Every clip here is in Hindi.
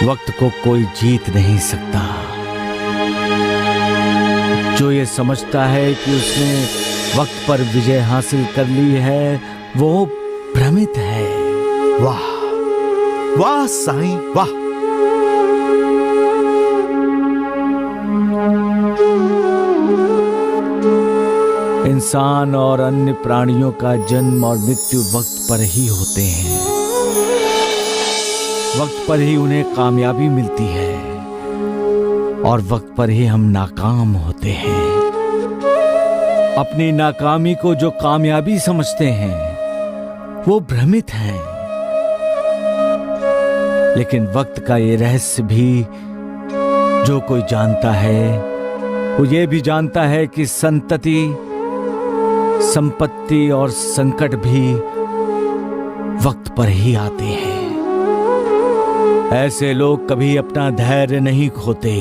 वक्त को कोई जीत नहीं सकता। जो ये समझता है कि उसने वक्त पर विजय हासिल कर ली है, वो भ्रमित है। वाह वाह साईं, वाह। इंसान और अन्य प्राणियों का जन्म और मृत्यु वक्त पर ही होते हैं। वक्त पर ही उन्हें कामयाबी मिलती है और वक्त पर ही हम नाकाम होते हैं। अपनी नाकामी को जो कामयाबी समझते हैं वो भ्रमित हैं। लेकिन वक्त का ये रहस्य भी जो कोई जानता है, वो ये भी जानता है कि संतति, संपत्ति और संकट भी वक्त पर ही आते हैं। ऐसे लोग कभी अपना धैर्य नहीं खोते,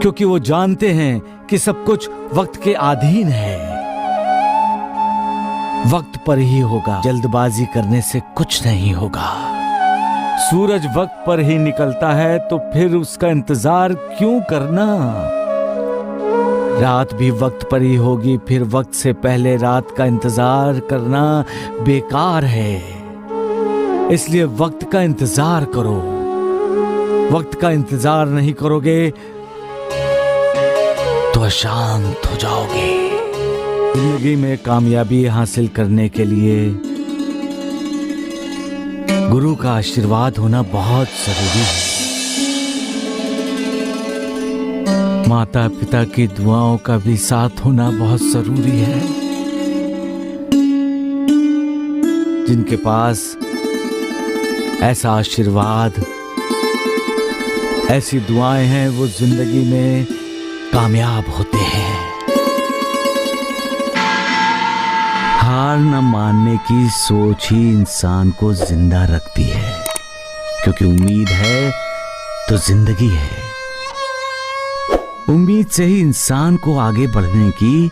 क्योंकि वो जानते हैं कि सब कुछ वक्त के अधीन है। वक्त पर ही होगा, जल्दबाजी करने से कुछ नहीं होगा। सूरज वक्त पर ही निकलता है, तो फिर उसका इंतजार क्यों करना? रात भी वक्त पर ही होगी, फिर वक्त से पहले रात का इंतजार करना बेकार है। इसलिए वक्त का इंतजार करो। वक्त का इंतजार नहीं करोगे तो अशांत हो जाओगे। जिंदगी में कामयाबी हासिल करने के लिए गुरु का आशीर्वाद होना बहुत जरूरी है। माता पिता की दुआओं का भी साथ होना बहुत जरूरी है। जिनके पास ऐसा आशीर्वाद, ऐसी दुआएं हैं, वो जिंदगी में कामयाब होते हैं। हार न मानने की सोच ही इंसान को जिंदा रखती है, क्योंकि उम्मीद है तो जिंदगी है। उम्मीद से ही इंसान को आगे बढ़ने की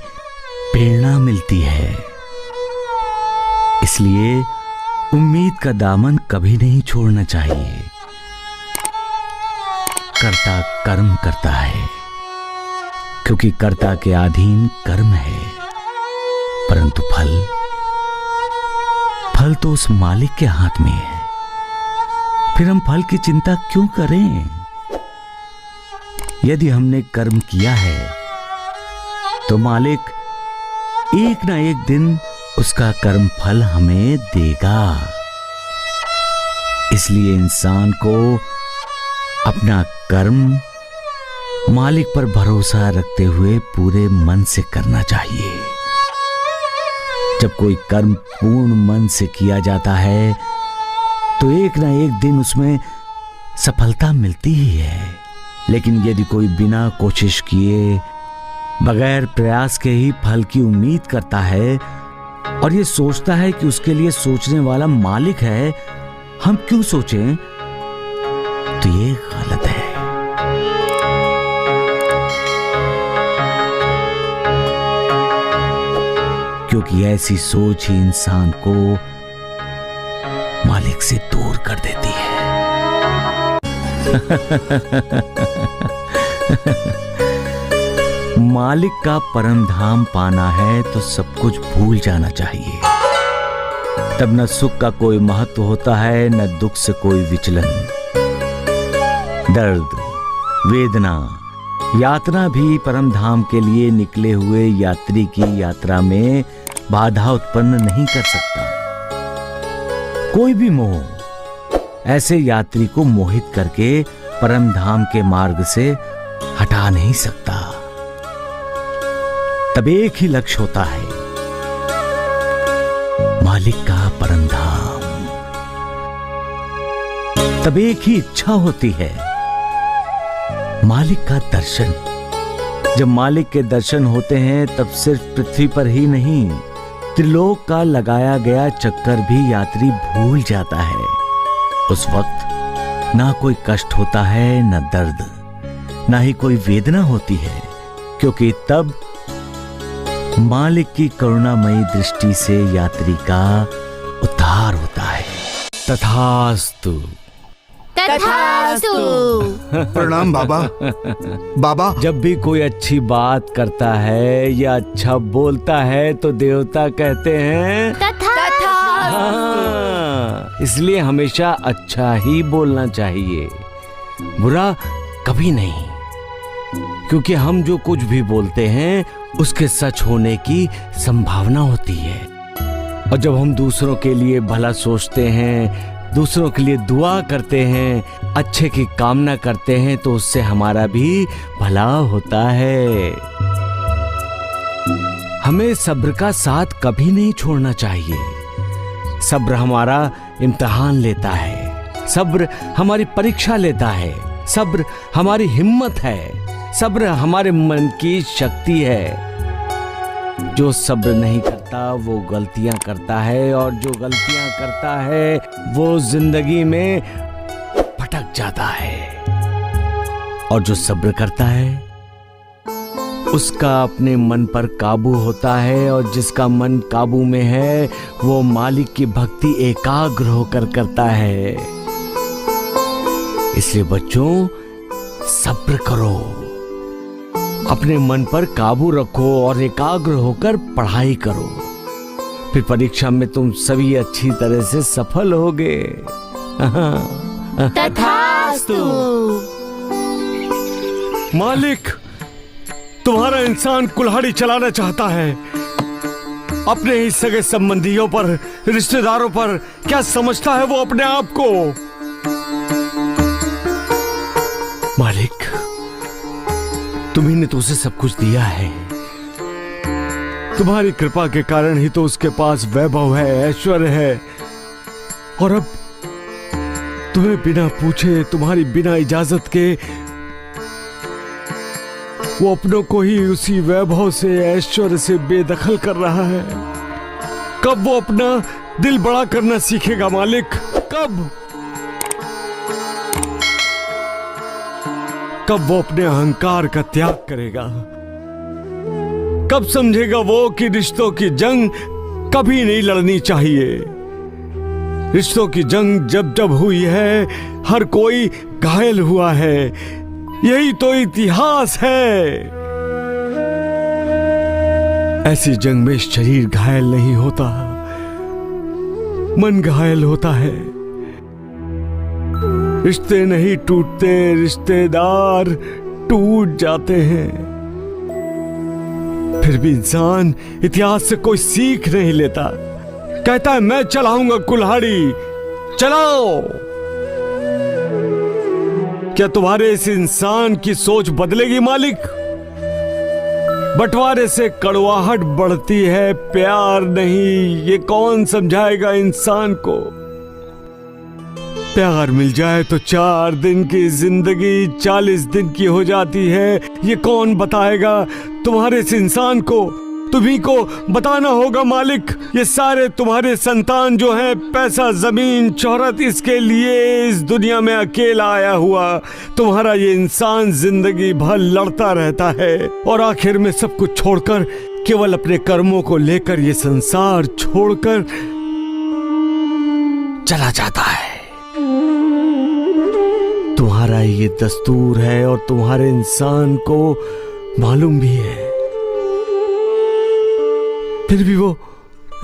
प्रेरणा मिलती है। इसलिए उम्मीद का दामन कभी नहीं छोड़ना चाहिए। कर्ता कर्म करता है, क्योंकि कर्ता के अधीन कर्म है, परंतु फल तो उस मालिक के हाथ में है। फिर हम फल की चिंता क्यों करें? यदि हमने कर्म किया है तो मालिक एक ना एक दिन उसका कर्म फल हमें देगा। इसलिए इंसान को अपना कर्म मालिक पर भरोसा रखते हुए पूरे मन से करना चाहिए। जब कोई कर्म पूर्ण मन से किया जाता है तो एक ना एक दिन उसमें सफलता मिलती ही है। लेकिन यदि कोई बिना कोशिश किए, बगैर प्रयास के ही फल की उम्मीद करता है और ये सोचता है कि उसके लिए सोचने वाला मालिक है, हम क्यों सोचें, तो ये गलत है। क्योंकि ऐसी सोच ही इंसान को मालिक से दूर कर देती है। मालिक का परम धाम पाना है तो सब कुछ भूल जाना चाहिए। तब न सुख का कोई महत्व होता है, न दुख से कोई विचलन। दर्द, वेदना, यात्रा भी परम धाम के लिए निकले हुए यात्री की यात्रा में बाधा उत्पन्न नहीं कर सकता। कोई भी मोह ऐसे यात्री को मोहित करके परम धाम के मार्ग से हटा नहीं सकता। तब एक ही लक्ष्य होता है, मालिक का परम धाम। तब एक ही इच्छा होती है, मालिक का दर्शन। जब मालिक के दर्शन होते हैं तब सिर्फ पृथ्वी पर ही नहीं, त्रिलोक का लगाया गया चक्कर भी यात्री भूल जाता है। उस वक्त ना कोई कष्ट होता है, न दर्द, ना ही कोई वेदना होती है, क्योंकि तब मालिक की करुणामयी दृष्टि से यात्री का उद्धार होता है। तथास्तु। तथास्तु। प्रणाम बाबा। बाबा, जब भी कोई अच्छी बात करता है या अच्छा बोलता है तो देवता कहते हैं तथास्तु। हाँ, इसलिए हमेशा अच्छा ही बोलना चाहिए, बुरा कभी नहीं, क्योंकि हम जो कुछ भी बोलते हैं उसके सच होने की संभावना होती है। और जब हम दूसरों के लिए भला सोचते हैं, दूसरों के लिए दुआ करते हैं, अच्छे की कामना करते हैं, तो उससे हमारा भी भला होता है। हमें सब्र का साथ कभी नहीं छोड़ना चाहिए। सब्र हमारा इम्तिहान लेता है, सब्र हमारी परीक्षा लेता है, सब्र हमारी हिम्मत है, सब्र हमारे मन की शक्ति है। जो सब्र नहीं करता वो गलतियां करता है, और जो गलतियां करता है वो जिंदगी में भटक जाता है। और जो सब्र करता है उसका अपने मन पर काबू होता है, और जिसका मन काबू में है वो मालिक की भक्ति एकाग्र होकर करता है। इसलिए बच्चों, सब्र करो, अपने मन पर काबू रखो और एकाग्र होकर पढ़ाई करो। फिर परीक्षा में तुम सभी अच्छी तरह से सफल होगे। तथास्तु। मालिक, तुम्हारा इंसान कुल्हाड़ी चलाना चाहता है। अपने ही सगे संबंधियों पर, रिश्तेदारों पर क्या समझता है वो अपने आप को? मालिक, तुम्ही ने तो उसे सब कुछ दिया है। तुम्हारी कृपा के कारण ही तो उसके पास वैभव है, ऐश्वर्य है, और अब तुम्हें बिना पूछे, तुम्हारी बिना इजाजत के वो अपनों को ही उसी वैभव से, ऐश्वर्य से बेदखल कर रहा है। कब वो अपना दिल बड़ा करना सीखेगा मालिक? कब वो अपने अहंकार का त्याग करेगा? कब समझेगा वो कि रिश्तों की जंग कभी नहीं लड़नी चाहिए? रिश्तों की जंग जब जब हुई है, हर कोई घायल हुआ है। यही तो इतिहास है। ऐसी जंग में शरीर घायल नहीं होता, मन घायल होता है। रिश्ते नहीं टूटते, रिश्तेदार टूट जाते हैं। फिर भी इंसान इतिहास से कोई सीख नहीं लेता। कहता है मैं चलाऊंगा कुल्हाड़ी, चलाओ। क्या तुम्हारे इस इंसान की सोच बदलेगी मालिक? बंटवारे से कड़वाहट बढ़ती है, प्यार नहीं। ये कौन समझाएगा इंसान को? प्यार मिल जाए तो 4 दिन की जिंदगी 40 दिन की हो जाती है। ये कौन बताएगा तुम्हारे इस इंसान को? तुम्ही को बताना होगा मालिक। ये सारे तुम्हारे संतान जो हैं, पैसा, जमीन, शोहरत, इसके लिए इस दुनिया में अकेला आया हुआ तुम्हारा ये इंसान जिंदगी भर लड़ता रहता है, और आखिर में सब कुछ छोड़कर, केवल अपने कर्मों को लेकर ये संसार छोड़कर चला जाता है। तुम्हारा ये दस्तूर है और तुम्हारे इंसान को मालूम भी है। फिर भी वो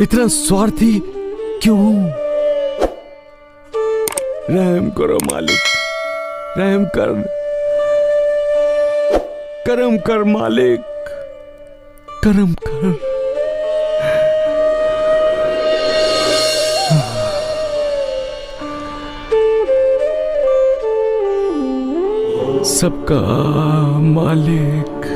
इतना स्वार्थी क्यों? रहम करो मालिक, रहम कर, करम कर मालिक, करम कर। सबका मालिक।